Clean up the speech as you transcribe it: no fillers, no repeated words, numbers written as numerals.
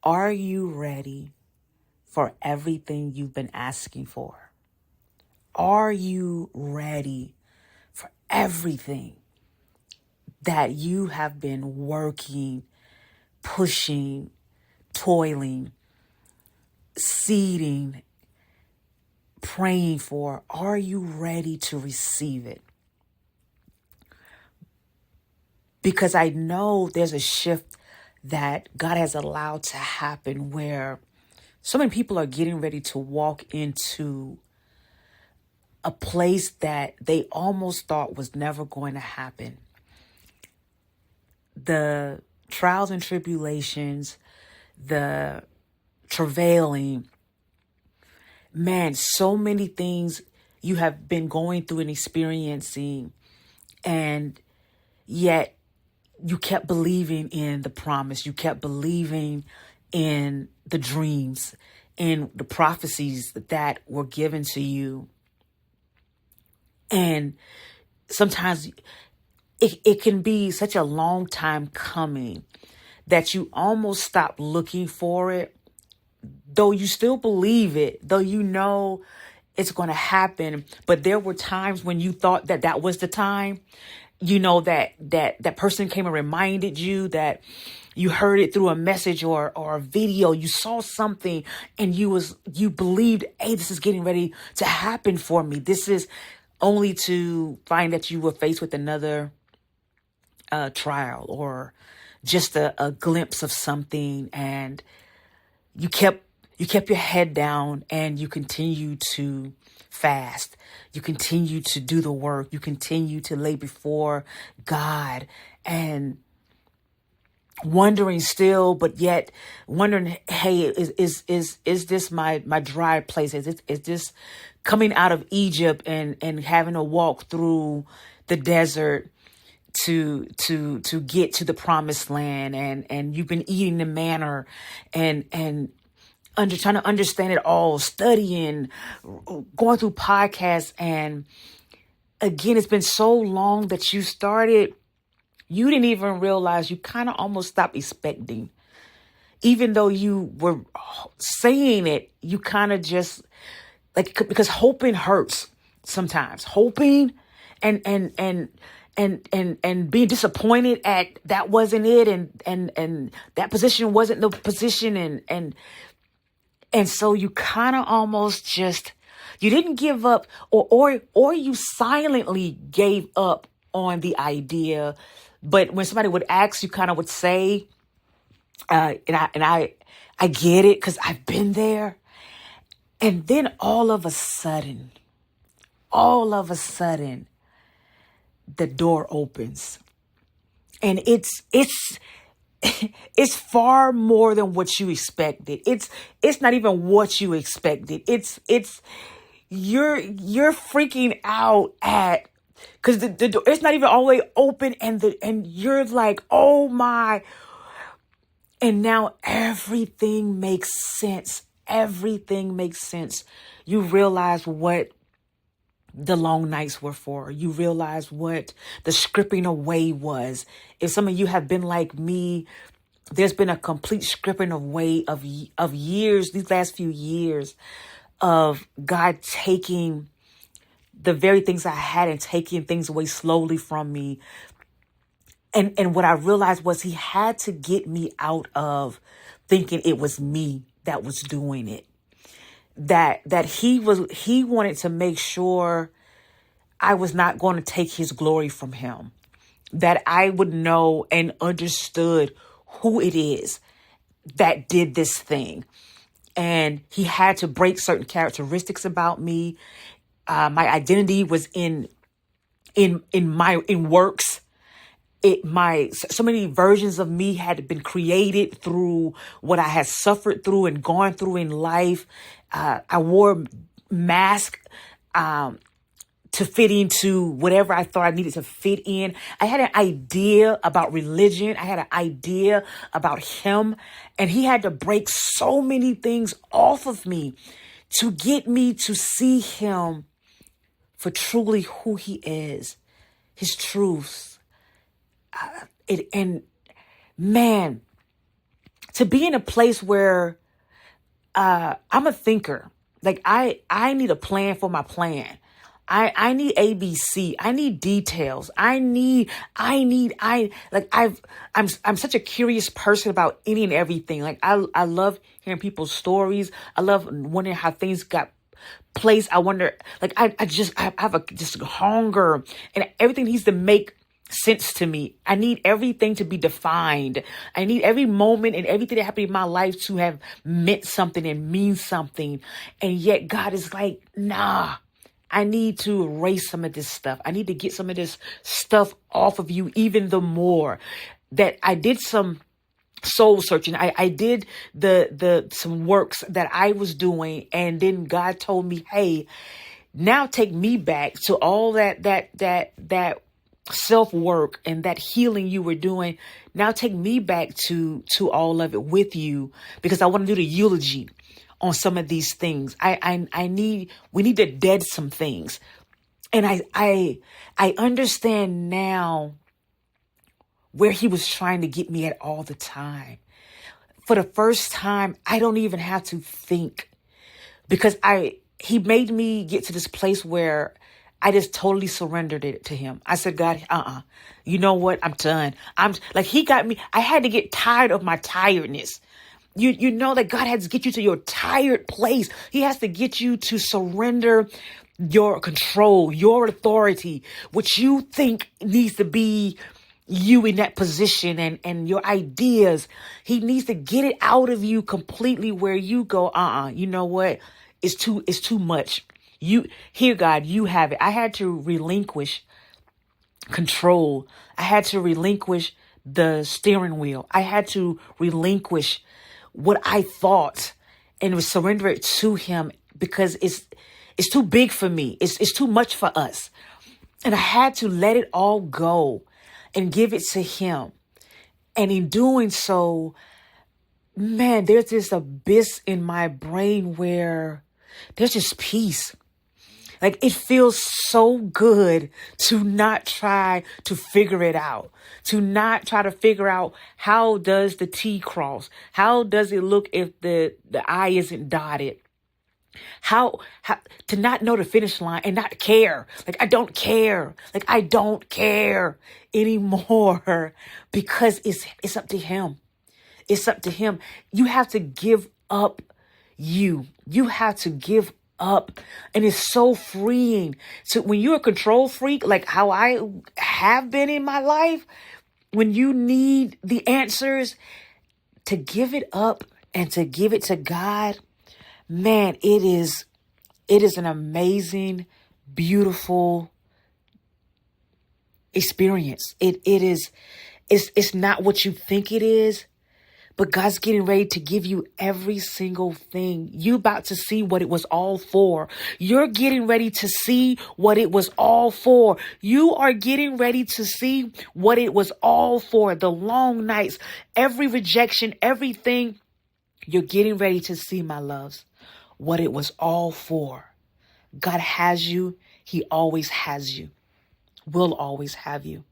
Are you ready for everything you've been asking for? Are you ready for everything that you have been working, pushing, toiling, seeding, praying for? Are you ready to receive it? Because I know there's a shift that God has allowed to happen where so many people are getting ready to walk into a place that they almost thought was never going to happen. The trials and tribulations, the travailing, man, so many things you have been going through and experiencing, and yet you kept believing in the promise. You kept believing in the dreams and the prophecies that were given to you. And sometimes it can be such a long time coming that you almost stop looking for it, though you still believe it, though you know it's going to happen. But there were times when you thought that that was the time. You know, that person came and reminded you, that you heard it through a message or a video, you saw something and you believed, hey, this is getting ready to happen for me. This is only to find that you were faced with another trial or just a glimpse of something, and you kept your head down and you continue to fast. You continue to do the work. You continue to lay before God and wondering still, but yet wondering, hey, is this my dry place? Is this coming out of Egypt and having to walk through the desert to get to the promised land, and you've been eating the manna and trying to understand it all, studying, going through podcasts. And again, it's been so long that you didn't even realize, you kind of almost stopped expecting. Even though you were saying it, you kind of just because hoping hurts sometimes. Hoping and being disappointed at that wasn't it, and that position wasn't the position, and so you kind of almost just, you didn't give up, or you silently gave up on the idea. But when somebody would ask, you kind of would say, and I get it because I've been there. And then all of a sudden, the door opens, and it's far more than what you expected. It's not even what you expected. You're freaking out because the door, it's not even all the way open, and you're like, oh my. And now everything makes sense. Everything makes sense. You realize what the long nights were for. You realize what the stripping away was. If some of you have been like me, there's been a complete stripping away of years, these last few years, of God taking the very things I had and taking things away slowly from me. And what I realized was he had to get me out of thinking it was me that was doing it. That he wanted to make sure I was not going to take his glory from him. That I would know and understood who it is that did this thing. And he had to break certain characteristics about me. My identity was in works. So many versions of me had been created through what I had suffered through and gone through in life. I wore mask to fit into whatever I thought I needed to fit in. I had an idea about religion. I had an idea about him, and he had to break so many things off of me to get me to see him for truly who he is, his truths. And man, to be in a place where I'm a thinker. Like I need a plan for my plan. I need ABC. I need details. I'm such a curious person about any and everything. Like I love hearing people's stories. I love wondering how things got placed. I wonder, like, I have a just hunger, and everything needs to make sense to me. I need everything to be defined. I need every moment and everything that happened in my life to have meant something and mean something. And yet God is like, nah, I need to erase some of this stuff. I need to get some of this stuff off of you even the more. That I did some soul searching. I did some works that I was doing, and then God told me, hey, now take me back to all that self work and that healing you were doing. Now take me back to all of it with you, because I want to do the eulogy on some of these things. We need to dead some things. And I understand now where he was trying to get me at all the time. For the first time, I don't even have to think, because he made me get to this place where I just totally surrendered it to him. I said, God, you know what? I'm done. He got me. I had to get tired of my tiredness. You know that God has to get you to your tired place. He has to get you to surrender your control, your authority, which you think needs to be you in that position, and your ideas. He needs to get it out of you completely, where you go, you know what? It's too much. God, you have it. I had to relinquish control. I had to relinquish the steering wheel. I had to relinquish what I thought and surrender it to him, because it's too big for me. It's too much for us. And I had to let it all go and give it to him. And in doing so, man, there's this abyss in my brain where there's just peace. Like, it feels so good to not try to figure it out, to not try to figure out how does the T cross? How does it look if the I isn't dotted? How to not know the finish line and not care. Like, I don't care. Like, I don't care anymore, because it's up to him. It's up to him. You have to give up you. You have to give up. And it's so freeing. So when you're a control freak, like how I have been in my life, when you need the answers, to give it up and to give it to God, man, it is an amazing, beautiful experience. It's not what you think it is. But God's getting ready to give you every single thing. You about to see what it was all for. You're getting ready to see what it was all for. You are getting ready to see what it was all for. The long nights, every rejection, everything. You're getting ready to see, my loves, what it was all for. God has you. He always has you. Will always have you.